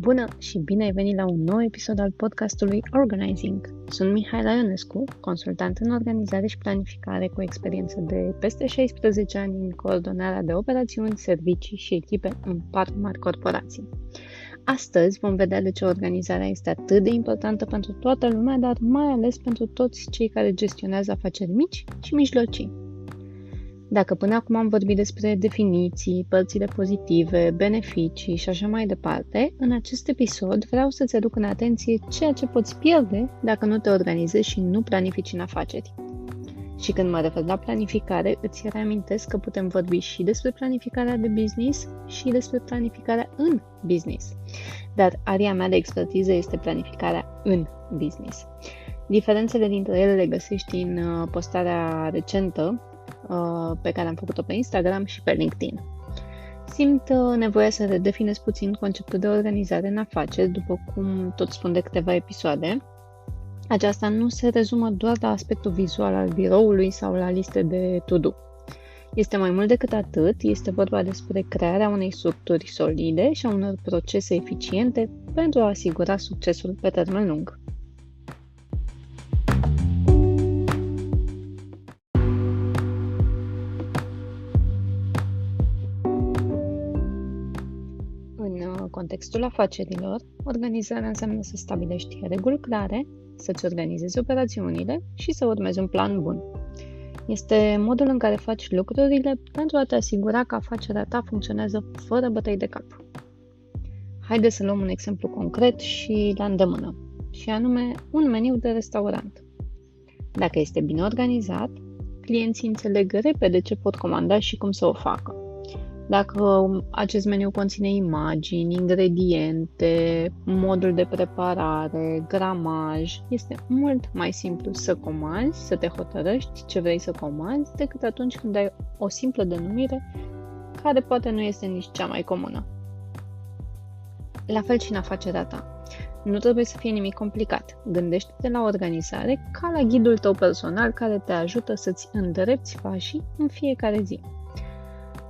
Bună și bine ai venit la un nou episod al podcastului Organizing. Sunt Mihaela Ionescu, consultant în organizare și planificare cu experiență de peste 16 ani în coordonarea de operațiuni, servicii și echipe în 4 mari corporații. Astăzi vom vedea de ce organizarea este atât de importantă pentru toată lumea, dar mai ales pentru toți cei care gestionează afaceri mici și mijlocii. Dacă până acum am vorbit despre definiții, părțile pozitive, beneficii și așa mai departe, în acest episod vreau să-ți aduc în atenție ceea ce poți pierde dacă nu te organizezi și nu planifici în afaceri. Și când mă refer la planificare, îți reamintesc că putem vorbi și despre planificarea de business și despre planificarea în business. Dar aria mea de expertiză este planificarea în business. Diferențele dintre ele le găsești în postarea recentă pe care am făcut-o pe Instagram și pe LinkedIn. Simt nevoia să redefinez puțin conceptul de organizare în afaceri, după cum tot spun de câteva episoade. Aceasta nu se rezumă doar la aspectul vizual al biroului sau la liste de to-do. Este mai mult decât atât, este vorba despre crearea unei structuri solide și a unor procese eficiente pentru a asigura succesul pe termen lung. În contextul afacerilor, organizarea înseamnă să stabilești reguli clare, să-ți organizezi operațiunile și să urmezi un plan bun. Este modul în care faci lucrurile pentru a te asigura că afacerea ta funcționează fără bătăi de cap. Haideți să luăm un exemplu concret și la îndemână, și anume un meniu de restaurant. Dacă este bine organizat, clienții înțeleg repede ce pot comanda și cum să o facă. Dacă acest meniu conține imagini, ingrediente, modul de preparare, gramaj, este mult mai simplu să comanzi, să te hotărăști ce vrei să comanzi, decât atunci când ai o simplă denumire care poate nu este nici cea mai comună. La fel și în afacerea ta. Nu trebuie să fie nimic complicat. Gândește-te la organizare ca la ghidul tău personal care te ajută să-ți îndrepți pașii în fiecare zi.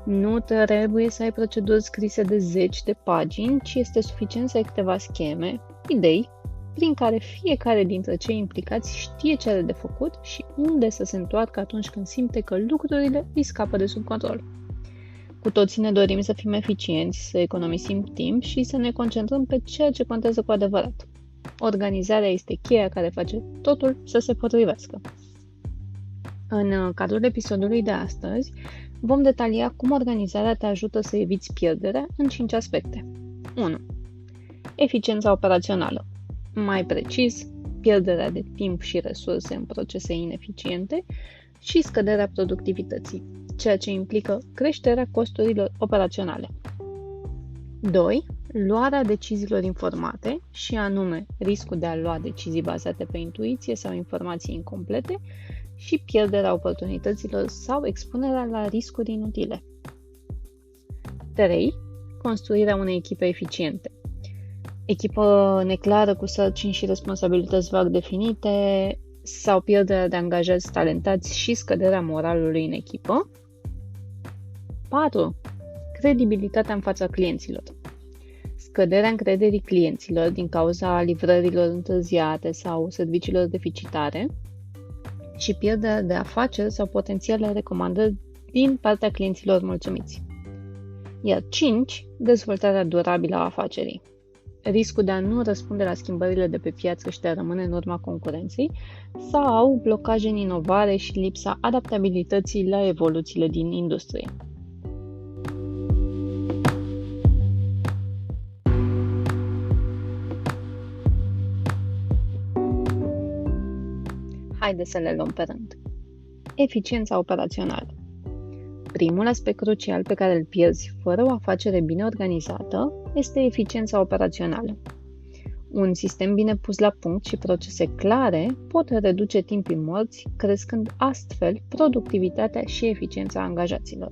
Nu trebuie să ai proceduri scrise de 10 de pagini, ci este suficient să ai câteva scheme, idei, prin care fiecare dintre cei implicați știe ce are de făcut și unde să se întoarcă atunci când simte că lucrurile îi scapă de sub control. Cu toții ne dorim să fim eficienți, să economisim timp și să ne concentrăm pe ceea ce contează cu adevărat. Organizarea este cheia care face totul să se potrivească. În cadrul episodului de astăzi, vom detalia cum organizarea te ajută să eviți pierderea în 5 aspecte. 1. Eficiența operațională. Mai precis, pierderea de timp și resurse în procese ineficiente și scăderea productivității, ceea ce implică creșterea costurilor operaționale. 2. Luarea deciziilor informate, și anume riscul de a lua decizii bazate pe intuiție sau informații incomplete, și pierderea oportunităților sau expunerea la riscuri inutile. 3. Construirea unei echipe eficiente. Echipă neclară cu sarcini și responsabilități vag definite sau pierderea de angajați talentați și scăderea moralului în echipă. 4. Credibilitatea în fața clienților. Scăderea încrederii clienților din cauza livrărilor întârziate sau serviciilor deficitare și pierderea de afaceri sau potențiale recomandări din partea clienților mulțumiți. Iar 5. Dezvoltarea durabilă a afacerii. Riscul de a nu răspunde la schimbările de pe piață și de a rămâne în urma concurenței sau blocaje în inovare și lipsa adaptabilității la evoluțiile din industrie. Haideți să le luăm pe rând. Eficiența operațională. Primul aspect crucial pe care îl pierzi fără o afacere bine organizată este eficiența operațională. Un sistem bine pus la punct și procese clare pot reduce timpii morți, crescând astfel productivitatea și eficiența angajaților.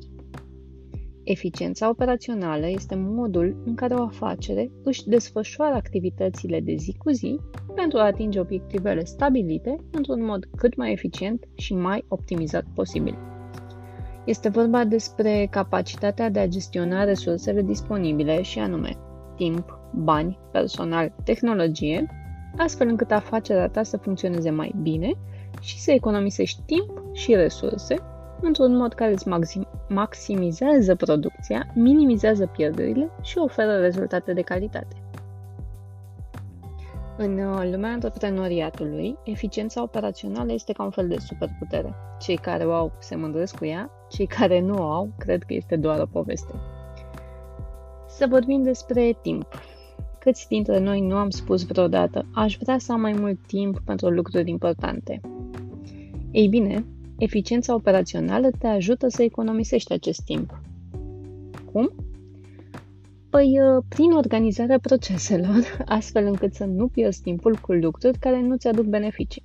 Eficiența operațională este modul în care o afacere își desfășoară activitățile de zi cu zi pentru a atinge obiectivele stabilite într-un mod cât mai eficient și mai optimizat posibil. Este vorba despre capacitatea de a gestiona resursele disponibile și anume timp, bani, personal, tehnologie, astfel încât afacerea ta să funcționeze mai bine și să economisești timp și resurse într-un mod care îți maximizează producția, minimizează pierderile și oferă rezultate de calitate. În lumea antreprenoriatului, eficiența operațională este ca un fel de superputere. Cei care o au se mândresc cu ea, cei care nu o au cred că este doar o poveste. Să vorbim despre timp. Câți dintre noi nu am spus vreodată, aș vrea să am mai mult timp pentru lucruri importante? Ei bine, eficiența operațională te ajută să economisești acest timp. Cum? Păi, prin organizarea proceselor, astfel încât să nu pierzi timpul cu lucruri care nu ți aduc beneficii.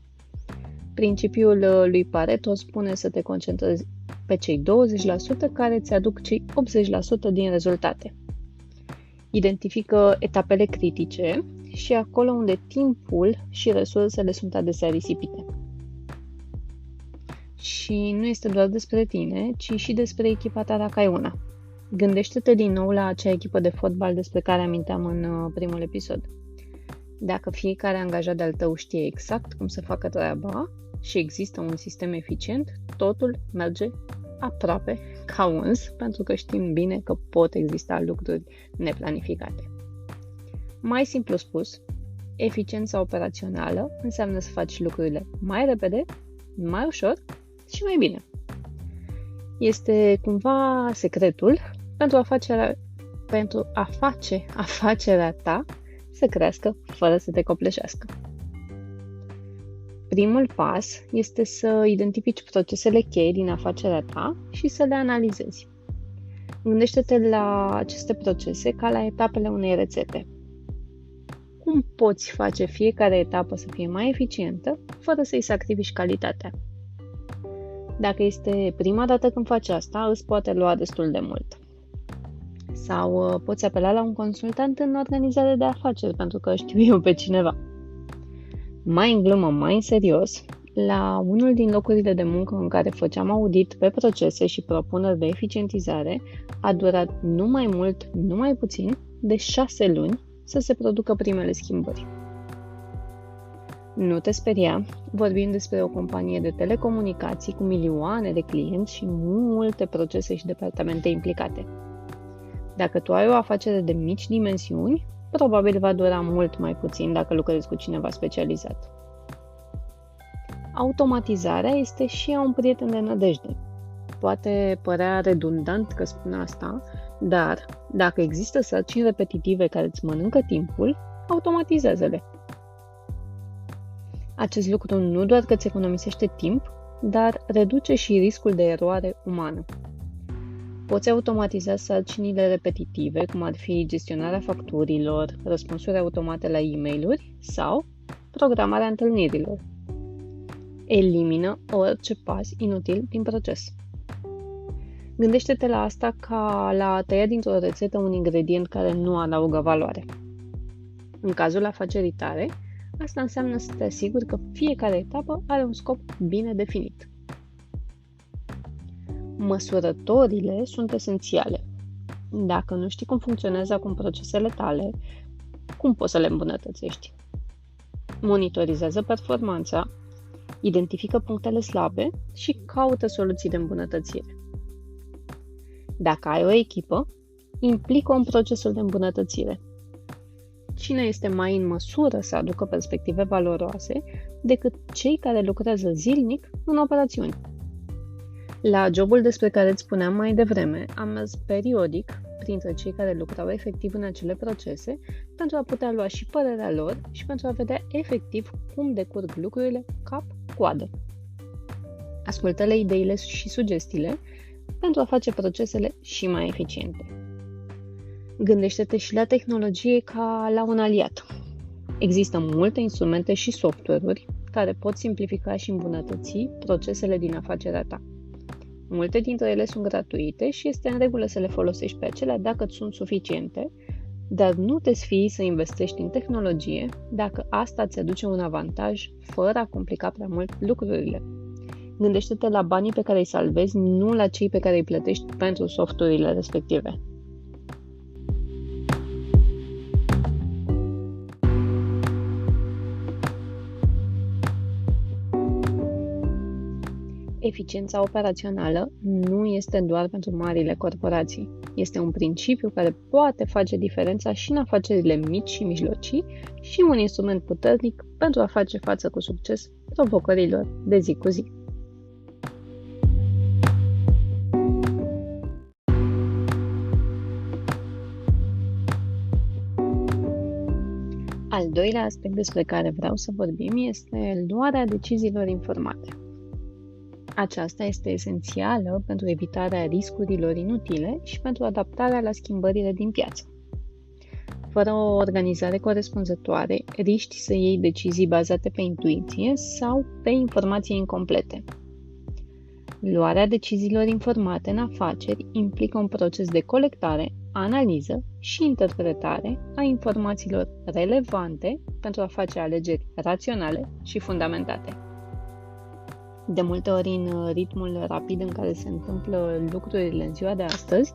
Principiul lui Pareto spune să te concentrezi pe cei 20% care ți aduc cei 80% din rezultate. Identifică etapele critice și acolo unde timpul și resursele sunt adesea risipite. Și nu este doar despre tine, ci și despre echipa ta dacă ai una. Gândește-te din nou la acea echipă de fotbal despre care aminteam în primul episod. Dacă fiecare angajat de-al tău știe exact cum să facă treaba și există un sistem eficient, totul merge aproape ca uns, pentru că știm bine că pot exista lucruri neplanificate. Mai simplu spus, eficiența operațională înseamnă să faci lucrurile mai repede, mai ușor și mai bine. Este cumva secretul pentru a face afacerea ta să crească fără să te copleșească. Primul pas este să identifici procesele cheie din afacerea ta și să le analizezi. Gândește-te la aceste procese ca la etapele unei rețete. Cum poți face fiecare etapă să fie mai eficientă fără să-i sacrifici calitatea? Dacă este prima dată când faci asta, îți poate lua destul de mult. Sau poți apela la un consultant în organizare de afaceri, pentru că știu eu pe cineva. Mai în glumă, mai în serios, la unul din locurile de muncă în care făceam audit pe procese și propuneri de eficientizare, a durat nu mai mult, nu mai puțin, de 6 luni să se producă primele schimbări. Nu te speria, vorbim despre o companie de telecomunicații cu milioane de clienți și multe procese și departamente implicate. Dacă tu ai o afacere de mici dimensiuni, probabil va dura mult mai puțin dacă lucrezi cu cineva specializat. Automatizarea este și ea un prieten de nădejde. Poate părea redundant că spun asta, dar dacă există sarcini repetitive care îți mănâncă timpul, automatizează-le. Acest lucru nu doar că îți economisește timp, dar reduce și riscul de eroare umană. Poți automatiza sarcinile repetitive, cum ar fi gestionarea facturilor, răspunsuri automate la e-mail-uri sau programarea întâlnirilor. Elimină orice pas inutil din proces. Gândește-te la asta ca la a tăia dintr-o rețetă un ingredient care nu adaugă valoare. În cazul afacerii tale, asta înseamnă să te asiguri că fiecare etapă are un scop bine definit. Măsurătorile sunt esențiale. Dacă nu știi cum funcționează acum procesele tale, cum poți să le îmbunătățești? Monitorizează performanța, identifică punctele slabe și caută soluții de îmbunătățire. Dacă ai o echipă, implică-o în procesul de îmbunătățire. Cine este mai în măsură să aducă perspective valoroase decât cei care lucrează zilnic în operațiuni? La jobul despre care îți spuneam mai devreme, am mers periodic printre cei care lucrau efectiv în acele procese pentru a putea lua și părerea lor și pentru a vedea efectiv cum decurg lucrurile cap-coadă. Ascultă-le ideile și sugestiile pentru a face procesele și mai eficiente. Gândește-te și la tehnologie ca la un aliat. Există multe instrumente și software-uri care pot simplifica și îmbunătăți procesele din afacerea ta. Multe dintre ele sunt gratuite și este în regulă să le folosești pe acelea dacă îți sunt suficiente, dar nu te sfii să investești în tehnologie dacă asta îți aduce un avantaj fără a complica prea mult lucrurile. Gândește-te la banii pe care îi salvezi, nu la cei pe care îi plătești pentru softurile respective. Eficiența operațională nu este doar pentru marile corporații. Este un principiu care poate face diferența și în afacerile mici și mijlocii și un instrument puternic pentru a face față cu succes provocărilor de zi cu zi. Al doilea aspect despre care vreau să vorbim este luarea deciziilor informate. Aceasta este esențială pentru evitarea riscurilor inutile și pentru adaptarea la schimbările din piață. Fără o organizare corespunzătoare, riști să iei decizii bazate pe intuiție sau pe informații incomplete. Luarea deciziilor informate în afaceri implică un proces de colectare, analiză și interpretare a informațiilor relevante pentru a face alegeri raționale și fundamentate. De multe ori, în ritmul rapid în care se întâmplă lucrurile în ziua de astăzi,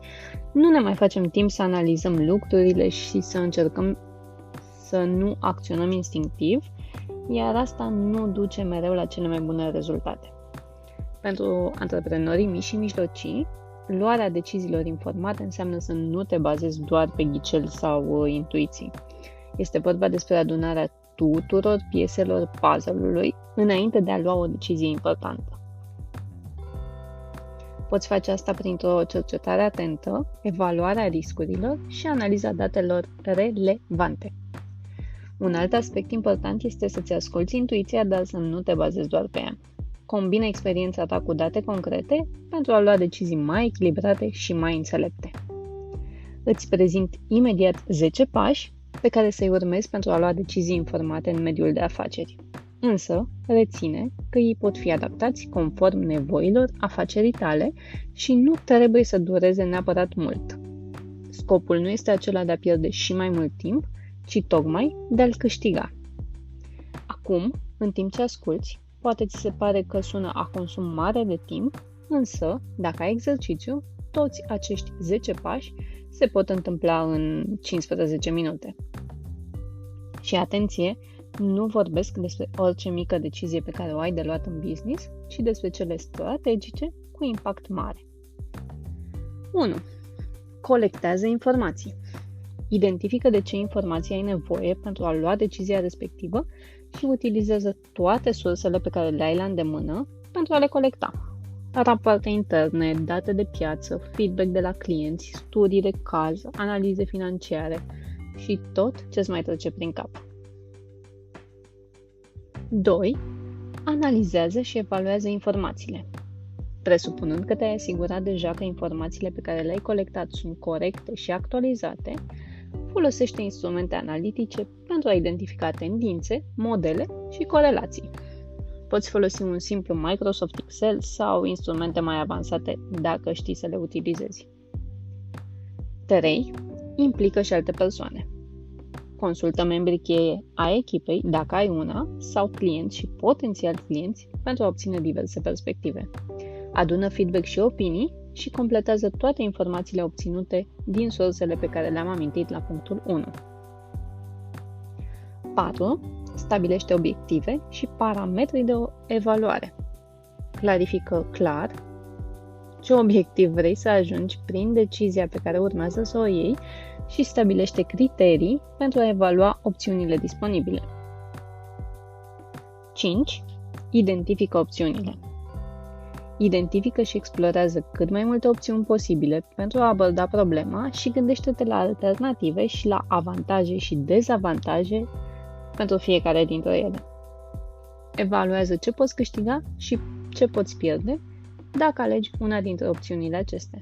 nu ne mai facem timp să analizăm lucrurile și să încercăm să nu acționăm instinctiv, iar asta nu duce mereu la cele mai bune rezultate. Pentru antreprenorii mici și mijlocii, luarea deciziilor informate înseamnă să nu te bazezi doar pe ghicel sau intuiții. Este vorba despre adunarea tuturor pieselor puzzle-ului înainte de a lua o decizie importantă. Poți face asta printr-o cercetare atentă, evaluarea riscurilor și analiza datelor relevante. Un alt aspect important este să-ți asculți intuiția, dar să nu te bazezi doar pe ea. Combină experiența ta cu date concrete pentru a lua decizii mai echilibrate și mai înțelepte. Îți prezint imediat 10 pași pe care să-i urmezi pentru a lua decizii informate în mediul de afaceri. Însă, reține că ei pot fi adaptați conform nevoilor afacerii tale și nu trebuie să dureze neapărat mult. Scopul nu este acela de a pierde și mai mult timp, ci tocmai de a-l câștiga. Acum, în timp ce asculți, poate ți se pare că sună a consum mare de timp, însă, dacă ai exercițiu, toți acești 10 pași se pot întâmpla în 15 minute. Și atenție, nu vorbesc despre orice mică decizie pe care o ai de luat în business, ci despre cele strategice cu impact mare. 1. Colectează informații. Identifică de ce informații ai nevoie pentru a lua decizia respectivă și utilizează toate sursele pe care le ai la îndemână pentru a le colecta. Rapoarte interne, date de piață, feedback de la clienți, studii de caz, analize financiare și tot ce îți mai trece prin cap. 2. Analizează și evaluează informațiile. Presupunând că te-ai asigurat deja că informațiile pe care le-ai colectat sunt corecte și actualizate, folosește instrumente analitice pentru a identifica tendințe, modele și corelații. Poți folosi un simplu Microsoft Excel sau instrumente mai avansate dacă știi să le utilizezi. 3. Implică și alte persoane. Consultă membrii cheie ai echipei, dacă ai una, sau clienți și potențiali clienți pentru a obține diverse perspective. Adună feedback și opinii și completează toate informațiile obținute din sursele pe care le-am amintit la punctul 1. 4. Stabilește obiective și parametri de evaluare. Clarifică clar ce obiectiv vrei să ajungi prin decizia pe care urmează să o iei și stabilește criterii pentru a evalua opțiunile disponibile. 5. Identifică opțiunile. Identifică și explorează cât mai multe opțiuni posibile pentru a aborda problema și gândește-te la alternative și la avantaje și dezavantaje pentru fiecare dintre ele. Evaluează ce poți câștiga și ce poți pierde dacă alegi una dintre opțiunile acestea.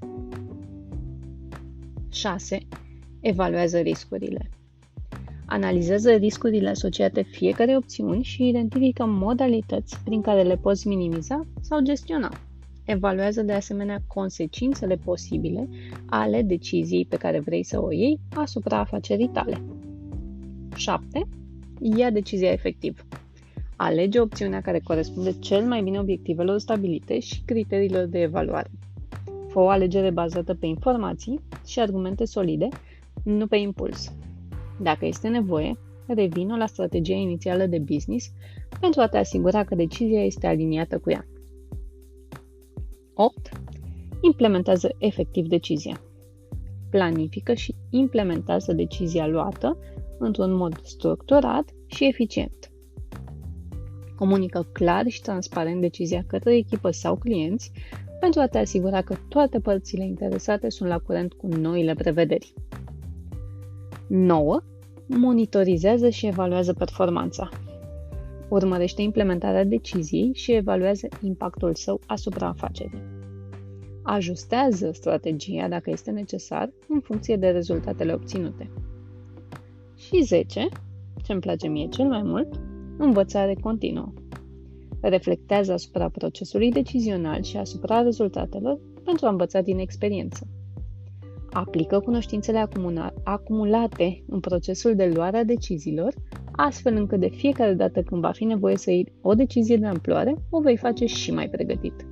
6. Evaluează riscurile. Analizează riscurile asociate fiecare opțiuni și identifică modalități prin care le poți minimiza sau gestiona. Evaluează de asemenea consecințele posibile ale deciziei pe care vrei să o iei asupra afacerii tale. 7. Ia decizia efectiv. Alege opțiunea care corespunde cel mai bine obiectivelor stabilite și criteriilor de evaluare. Fă o alegere bazată pe informații și argumente solide, nu pe impuls. Dacă este nevoie, revină la strategia inițială de business pentru a te asigura că decizia este aliniată cu ea. 8. Implementează efectiv decizia. Planifică și implementează decizia luată într-un mod structurat și eficient. Comunică clar și transparent decizia către echipă sau clienți pentru a te asigura că toate părțile interesate sunt la curent cu noile prevederi. 9. Monitorizează și evaluează performanța. Urmărește implementarea deciziei și evaluează impactul său asupra afacerii. Ajustează strategia, dacă este necesar, în funcție de rezultatele obținute. Și 10, ce îmi place mie cel mai mult, învățare continuă. Reflectează asupra procesului decizional și asupra rezultatelor pentru a învăța din experiență. Aplică cunoștințele acumulate în procesul de luare a deciziilor, astfel încât de fiecare dată când va fi nevoie să iei o decizie de amploare, o vei face și mai pregătit.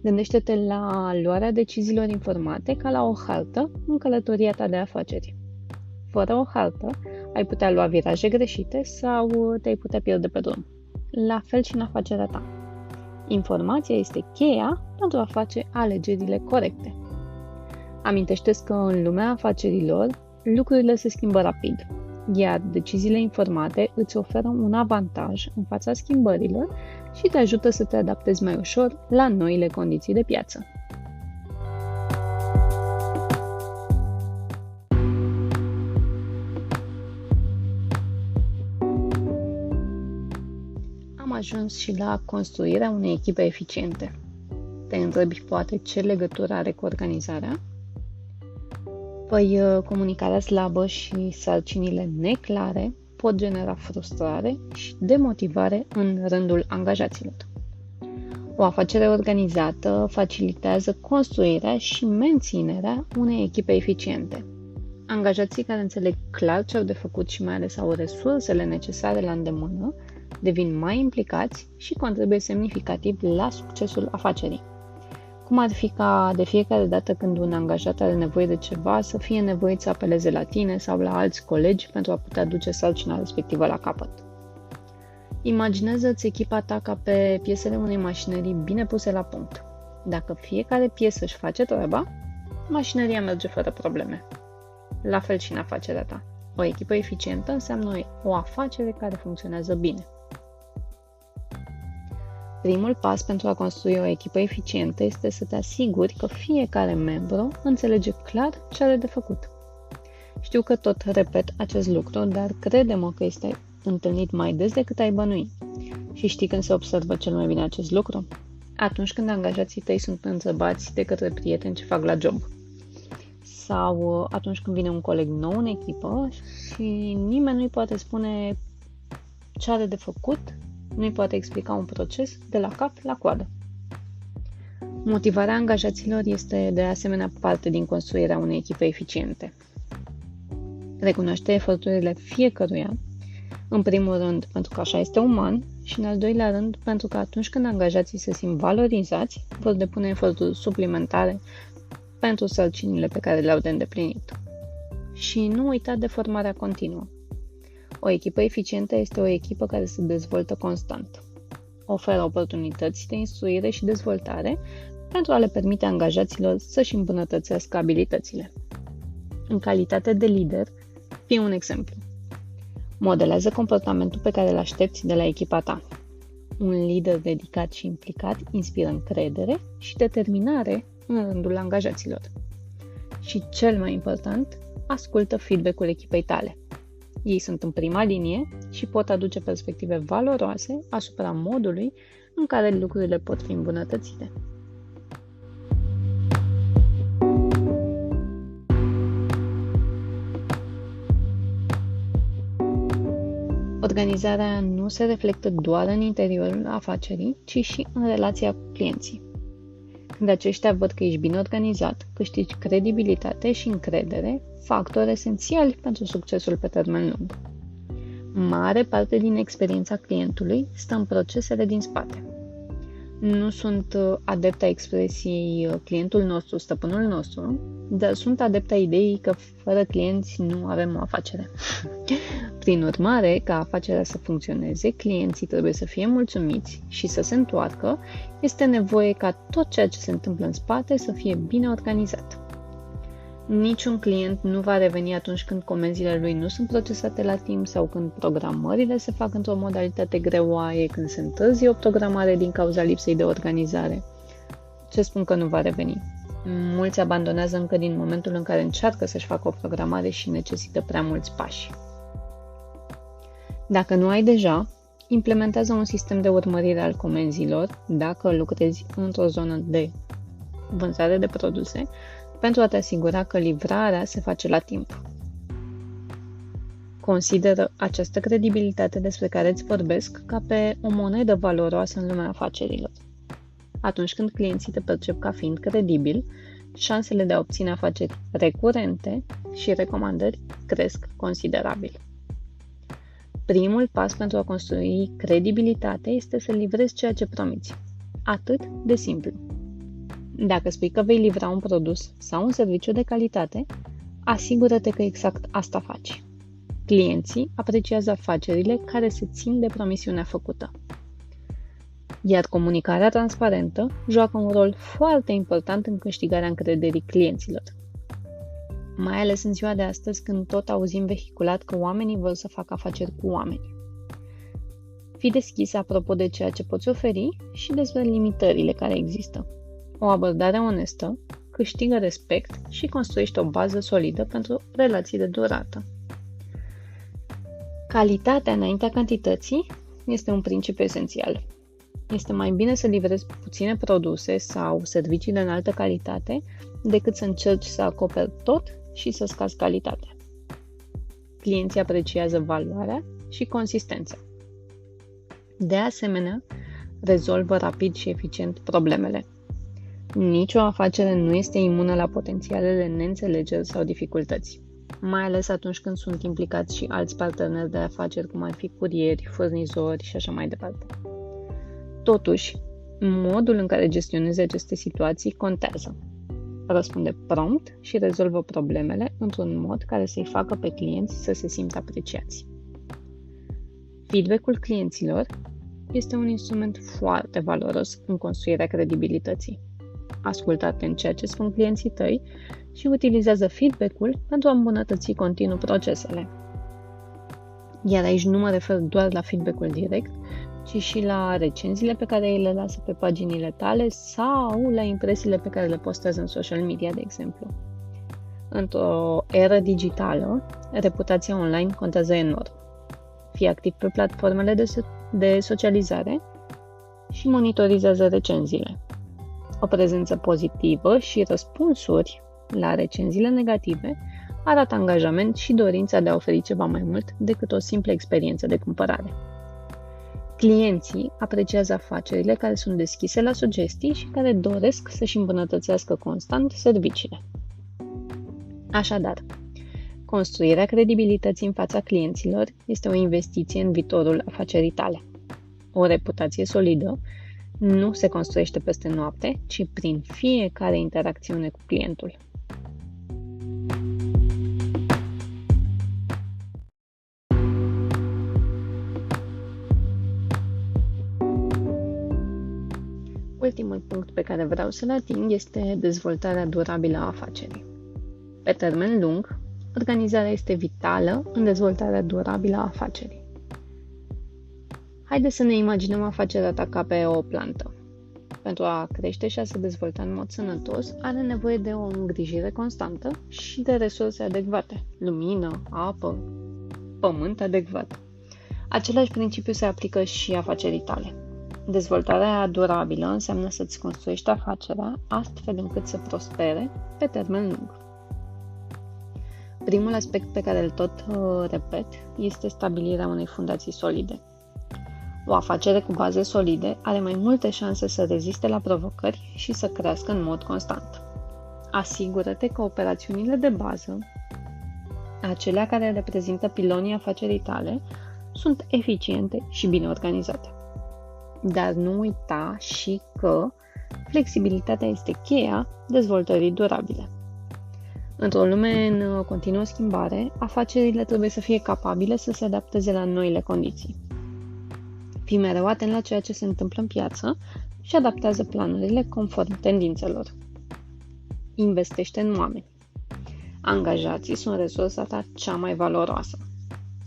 Gândește-te la luarea deciziilor informate ca la o hartă în călătoria ta de afaceri. Fără o hartă, ai putea lua viraje greșite sau te-ai putea pierde pe drum. La fel și în afacerea ta. Informația este cheia pentru a face alegerile corecte. Amintește-ți că în lumea afacerilor, lucrurile se schimbă rapid, iar deciziile informate îți oferă un avantaj în fața schimbărilor și te ajută să te adaptezi mai ușor la noile condiții de piață. Am ajuns și la construirea unei echipe eficiente. Te întrebi poate ce legătură are cu organizarea? Păi, comunicarea slabă și sarcinile neclare pot genera frustrare și demotivare în rândul angajaților. O afacere organizată facilitează construirea și menținerea unei echipe eficiente. Angajații care înțeleg clar ce au de făcut și mai ales au resursele necesare la îndemână, devin mai implicați și contribuie semnificativ la succesul afacerii. Cum ar fi ca de fiecare dată când un angajat are nevoie de ceva să fie nevoit să apeleze la tine sau la alți colegi pentru a putea duce sarcina respectivă la capăt. Imaginează-ți echipa ta ca pe piesele unei mașinării bine puse la punct. Dacă fiecare piesă își face treaba, mașinăria merge fără probleme. La fel și în afacerea ta. O echipă eficientă înseamnă o afacere care funcționează bine. Primul pas pentru a construi o echipă eficientă este să te asiguri că fiecare membru înțelege clar ce are de făcut. Știu că tot repet acest lucru, dar crede-mă că este întâlnit mai des decât ai bănui. Și știi când se observă cel mai bine acest lucru? Atunci când angajații tăi sunt întrebați de către prieteni ce fac la job. Sau atunci când vine un coleg nou în echipă și nimeni nu-i poate spune ce are de făcut, nu-i poate explica un proces de la cap la coadă. Motivarea angajaților este de asemenea parte din construirea unei echipe eficiente. Recunoaște eforturile fiecăruia, în primul rând pentru că așa este uman și în al doilea rând pentru că atunci când angajații se simt valorizați, vor depune eforturi suplimentare pentru sarcinile pe care le-au de îndeplinit. Și nu uita de formarea continuă. O echipă eficientă este o echipă care se dezvoltă constant. Oferă oportunități de instruire și dezvoltare pentru a le permite angajaților să-și îmbunătățească abilitățile. În calitate de lider, fii un exemplu. Modelează comportamentul pe care îl aștepți de la echipa ta. Un lider dedicat și implicat inspiră încredere și determinare în rândul angajaților. Și cel mai important, ascultă feedback-ul echipei tale. Ei sunt în prima linie și pot aduce perspective valoroase asupra modului în care lucrurile pot fi îmbunătățite. Organizarea nu se reflectă doar în interiorul afacerii, ci și în relația cu clienții. Când aceștia văd că ești bine organizat, câștigi credibilitate și încredere, factori esențiali pentru succesul pe termen lung. Mare parte din experiența clientului stă în procesele din spate. Nu sunt adepta expresiei clientul nostru, stăpânul nostru, dar sunt adepta ideii că fără clienți nu avem o afacere. Prin urmare, ca afacerea să funcționeze, clienții trebuie să fie mulțumiți și să se întoarcă, este nevoie ca tot ceea ce se întâmplă în spate să fie bine organizat. Niciun client nu va reveni atunci când comenzile lui nu sunt procesate la timp sau când programările se fac într-o modalitate greoaie, când se întârzie o programare din cauza lipsei de organizare. Ce spun că nu va reveni? Mulți abandonează încă din momentul în care încearcă să-și facă o programare și necesită prea mulți pași. Dacă nu ai deja, implementează un sistem de urmărire al comenzilor dacă lucrezi într-o zonă de vânzare de produse, pentru a te asigura că livrarea se face la timp. Consideră această credibilitate despre care îți vorbesc ca pe o monedă valoroasă în lumea afacerilor. Atunci când clienții te percep ca fiind credibil, șansele de a obține afaceri recurente și recomandări cresc considerabil. Primul pas pentru a construi credibilitate este să livrezi ceea ce promiți. Atât de simplu. Dacă spui că vei livra un produs sau un serviciu de calitate, asigură-te că exact asta faci. Clienții apreciază afacerile care se țin de promisiunea făcută. Iar comunicarea transparentă joacă un rol foarte important în câștigarea încrederii clienților. Mai ales în ziua de astăzi, când tot auzim vehiculat că oamenii vor să facă afaceri cu oameni. Fii deschis apropo de ceea ce poți oferi și despre limitările care există. O abordare onestă câștigă respect și construiește o bază solidă pentru relații de durată. Calitatea înaintea cantității este un principiu esențial. Este mai bine să livrezi puține produse sau servicii de înaltă calitate decât să încerci să acoperi tot și să scazi calitatea. Clienții apreciază valoarea și consistența. De asemenea, rezolvă rapid și eficient problemele. Nicio afacere nu este imună la potențialele neînțelegeri sau dificultăți, mai ales atunci când sunt implicați și alți parteneri de afaceri, cum ar fi curieri, furnizori și așa mai departe. Totuși, modul în care gestionezi aceste situații contează. Răspunde prompt și rezolvă problemele într-un mod care să-i facă pe clienți să se simtă apreciați. Feedback-ul clienților este un instrument foarte valoros în construirea credibilității. Ascultă atent ceea ce spun clienții tăi și utilizează feedback-ul pentru a îmbunătăți continuu procesele. Iar aici nu mă refer doar la feedback-ul direct, ci și la recenziile pe care le lasă pe paginile tale sau la impresiile pe care le postează în social media, de exemplu. Într-o eră digitală, reputația online contează enorm. Fii activ pe platformele de socializare și monitorizează recenziile. O prezență pozitivă și răspunsuri la recenziile negative arată angajament și dorința de a oferi ceva mai mult decât o simplă experiență de cumpărare. Clienții apreciază afacerile care sunt deschise la sugestii și care doresc să-și îmbunătățească constant serviciile. Așadar, construirea credibilității în fața clienților este o investiție în viitorul afacerii tale. O reputație solidă nu se construiește peste noapte, ci prin fiecare interacțiune cu clientul. Ultimul punct pe care vreau să-l ating este dezvoltarea durabilă a afacerii. Pe termen lung, organizarea este vitală în dezvoltarea durabilă a afacerii. Haideți să ne imaginăm afacerea ta ca pe o plantă. Pentru a crește și a se dezvolta în mod sănătos, are nevoie de o îngrijire constantă și de resurse adecvate, lumină, apă, pământ adecvat. Același principiu se aplică și afacerii tale. Dezvoltarea durabilă înseamnă să-ți construiești afacerea astfel încât să prospere pe termen lung. Primul aspect pe care îl tot repet este stabilirea unei fundații solide. O afacere cu baze solide are mai multe șanse să reziste la provocări și să crească în mod constant. Asigură-te că operațiunile de bază, acelea care reprezintă pilonii afacerii tale, sunt eficiente și bine organizate. dar nu uita și că flexibilitatea este cheia dezvoltării durabile. Într-o lume în continuă schimbare, afacerile trebuie să fie capabile să se adapteze la noile condiții. Fii mereu atent la ceea ce se întâmplă în piață și adaptează planurile conform tendințelor. Investește în oameni. Angajații sunt resursa ta cea mai valoroasă.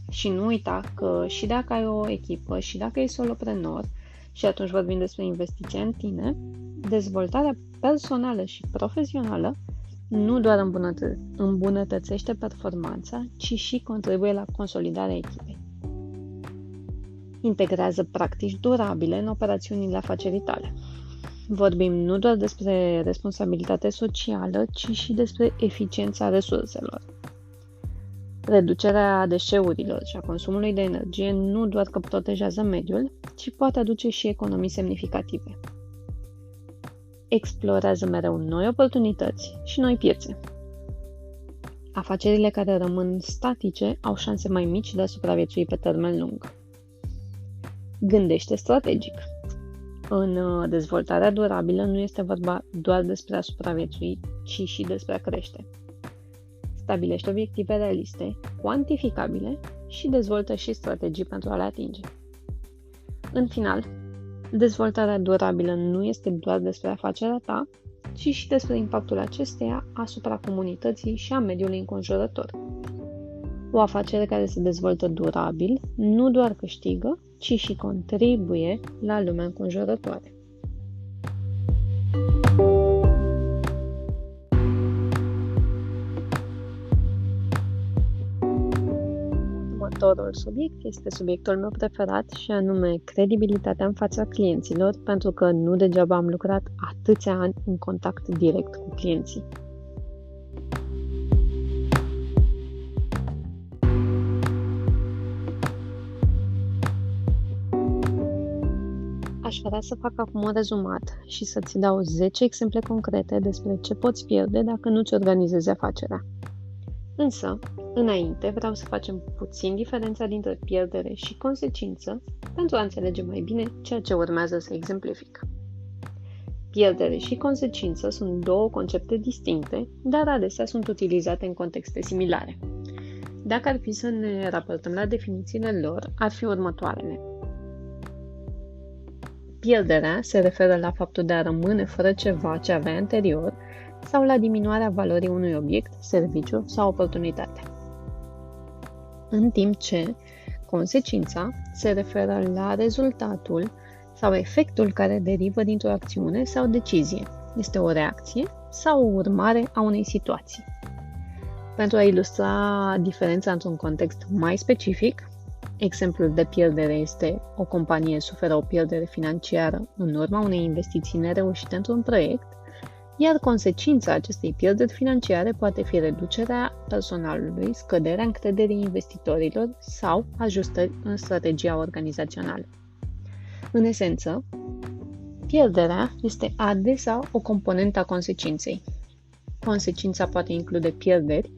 Și nu uita că și dacă ai o echipă, și dacă ești soloprenor, și atunci vorbim despre investiția în tine, dezvoltarea personală și profesională nu doar îmbunătățește performanța, ci și contribuie la consolidarea echipei. Integrează practici durabile în operațiunile afacerii tale. Vorbim nu doar despre responsabilitate socială, ci și despre eficiența resurselor. Reducerea deșeurilor și a consumului de energie nu doar că protejează mediul, ci poate aduce și economii semnificative. Explorează mereu noi oportunități și noi piețe. Afacerile care rămân statice au șanse mai mici de a supraviețui pe termen lung. Gândește strategic. În dezvoltarea durabilă nu este vorba doar despre a supraviețui, ci și despre a crește. Stabilește obiective realiste, cuantificabile și dezvoltă și strategii pentru a le atinge. În final, dezvoltarea durabilă nu este doar despre afacerea ta, ci și despre impactul acesteia asupra comunității și a mediului înconjurător. O afacere care se dezvoltă durabil nu doar câștigă, ci și contribuie la lumea înconjurătoare. Următorul subiect este subiectul meu preferat și anume credibilitatea în fața clienților, pentru că nu degeaba am lucrat atâția ani în contact direct cu clienții. Aș vrea să fac acum un rezumat și să-ți dau 10 exemple concrete despre ce poți pierde dacă nu-ți organizezi afacerea. Însă, înainte, vreau să facem puțin diferența dintre pierdere și consecință pentru a înțelege mai bine ceea ce urmează să exemplific. Pierdere și consecință sunt două concepte distincte, dar adesea sunt utilizate în contexte similare. Dacă ar fi să ne raportăm la definițiile lor, ar fi următoarele. Pierderea se referă la faptul de a rămâne fără ceva ce avea anterior sau la diminuarea valorii unui obiect, serviciu sau oportunitate. În timp ce consecința se referă la rezultatul sau efectul care derivă dintr-o acțiune sau decizie. Este o reacție sau o urmare a unei situații. Pentru a ilustra diferența într-un context mai specific, exemplul de pierdere este o companie suferă o pierdere financiară în urma unei investiții nereușite într-un proiect, iar consecința acestei pierderi financiare poate fi reducerea personalului, scăderea încrederii investitorilor sau ajustări în strategia organizațională. În esență, pierderea este adesea o componentă a consecinței. Consecința poate include pierderi,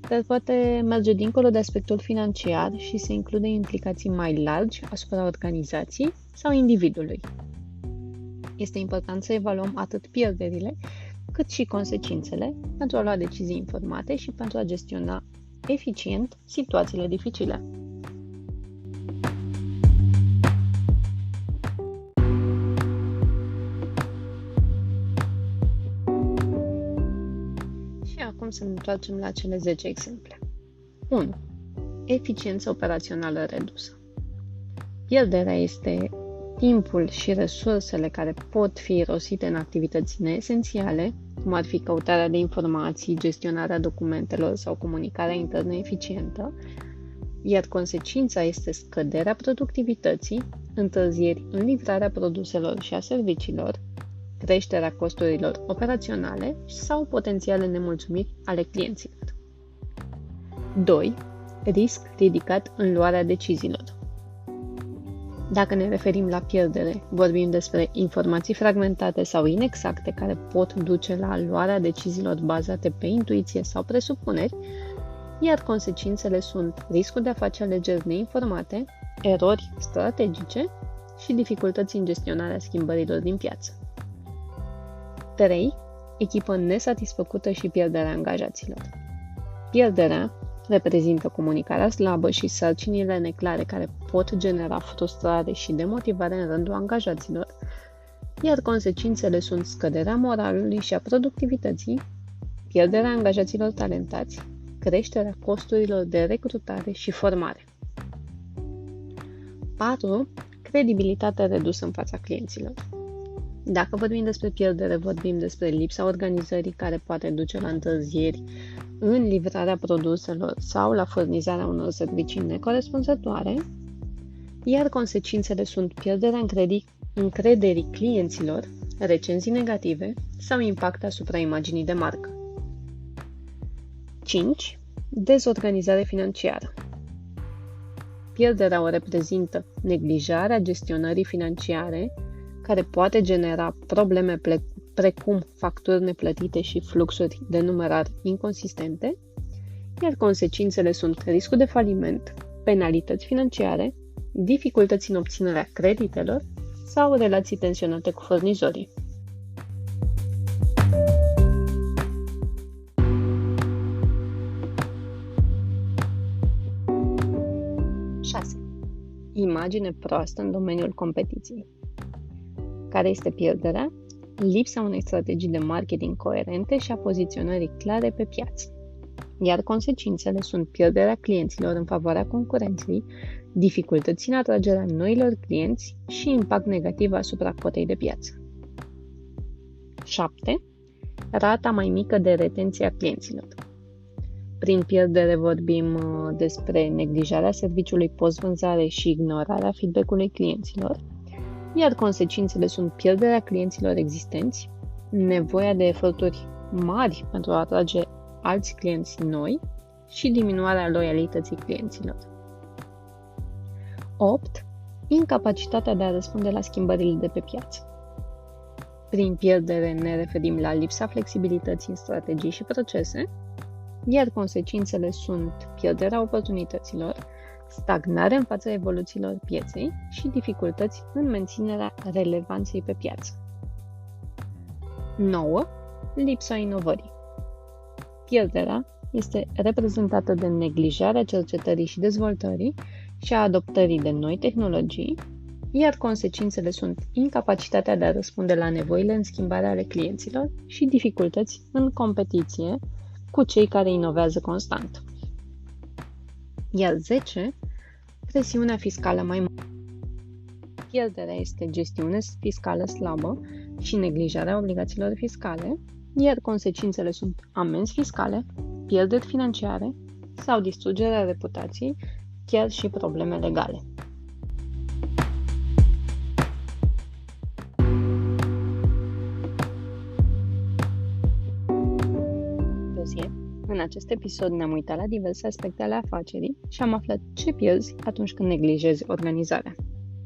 dar poate merge dincolo de aspectul financiar și se include implicații mai largi asupra organizației sau individului. Este important să evaluăm atât pierderile, cât și consecințele pentru a lua decizii informate și pentru a gestiona eficient situațiile dificile. Și acum să ne întoarcem la cele 10 exemple. 1. Eficiență operațională redusă. Pierderea este timpul și resursele care pot fi irosite în activități neesențiale, cum ar fi căutarea de informații, gestionarea documentelor sau comunicarea internă eficientă, iar consecința este scăderea productivității, întârzieri în livrarea produselor și a serviciilor, creșterea costurilor operaționale sau potențiale nemulțumiri ale clienților. 2. Risc ridicat în luarea deciziilor. Dacă ne referim la pierdere, vorbim despre informații fragmentate sau inexacte care pot duce la luarea deciziilor bazate pe intuiție sau presupuneri, iar consecințele sunt riscul de a face alegeri neinformate, erori strategice și dificultăți în gestionarea schimbărilor din piață. 3. Echipă nesatisfăcută și pierderea angajaților. Pierderea reprezintă comunicarea slabă și sarcinile neclare care pot genera frustrare și demotivare în rândul angajaților, iar consecințele sunt scăderea moralului și a productivității, pierderea angajaților talentați, creșterea costurilor de recrutare și formare. 4. Credibilitatea redusă în fața clienților. Dacă vorbim despre pierdere, vorbim despre lipsa organizării care poate duce la întârzieri în livrarea produselor sau la furnizarea unor servicii necorespunzătoare, iar consecințele sunt pierderea încrederii clienților, recenzii negative sau impact asupra imaginii de marcă. 5. Dezorganizare financiară. Pierderea o reprezintă neglijarea gestionării financiare, care poate genera probleme precum facturi neplătite și fluxuri de numerar inconsistente, iar consecințele sunt riscul de faliment, penalități financiare, dificultăți în obținerea creditelor sau relații tensionate cu furnizorii. 6. Imagine proastă în domeniul competiției. Care este pierderea? Lipsa unei strategii de marketing coerente și a poziționării clare pe piață. Iar consecințele sunt pierderea clienților în favoarea concurenței, dificultăți în atragerea noilor clienți și impact negativ asupra cotei de piață. 7. Rata mai mică de retenție a clienților. Prin pierdere vorbim despre neglijarea serviciului post-vânzare și ignorarea feedback-ului clienților, iar consecințele sunt pierderea clienților existenți, nevoia de eforturi mari pentru a atrage alți clienți noi și diminuarea loialității clienților. 8. Incapacitatea de a răspunde la schimbările de pe piață. Prin pierdere ne referim la lipsa flexibilității în strategii și procese, iar consecințele sunt pierderea oportunităților, stagnare în fața evoluțiilor pieței și dificultăți în menținerea relevanței pe piață. 9. Lipsa inovării. Pierderea este reprezentată de neglijarea cercetării și dezvoltării și a adoptării de noi tehnologii, iar consecințele sunt incapacitatea de a răspunde la nevoile în schimbare ale clienților și dificultăți în competiție cu cei care inovează constant. Iar 10. Presiunea fiscală mai mare. Pierderea este gestiune fiscală slabă și neglijarea obligațiilor fiscale, iar consecințele sunt amenzi fiscale, pierderi financiare sau distrugerea reputației, chiar și probleme legale. În acest episod ne-am uitat la diverse aspecte ale afacerii și am aflat ce pierzi atunci când neglijezi organizarea.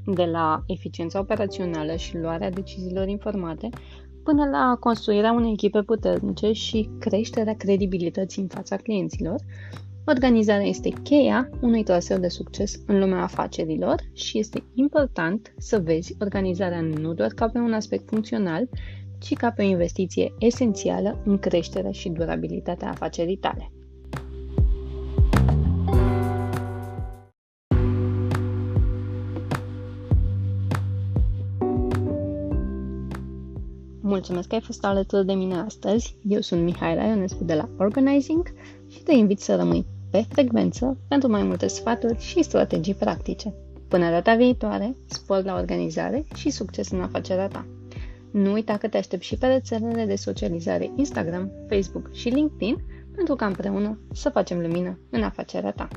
De la eficiența operațională și luarea deciziilor informate, până la construirea unei echipe puternice și creșterea credibilității în fața clienților, organizarea este cheia unui traseu de succes în lumea afacerilor și este important să vezi organizarea nu doar ca pe un aspect funcțional, ci ca pe o investiție esențială în creșterea și durabilitatea afacerii tale. Mulțumesc că ai fost alături de mine astăzi. Eu sunt Mihaela Ionescu de la Organizing și te invit să rămâi pe frecvență pentru mai multe sfaturi și strategii practice. Până data viitoare, spor la organizare și succes în afacerea ta! Nu uita că te aștept și pe rețelele de socializare Instagram, Facebook și LinkedIn pentru ca împreună să facem lumină în afacerea ta.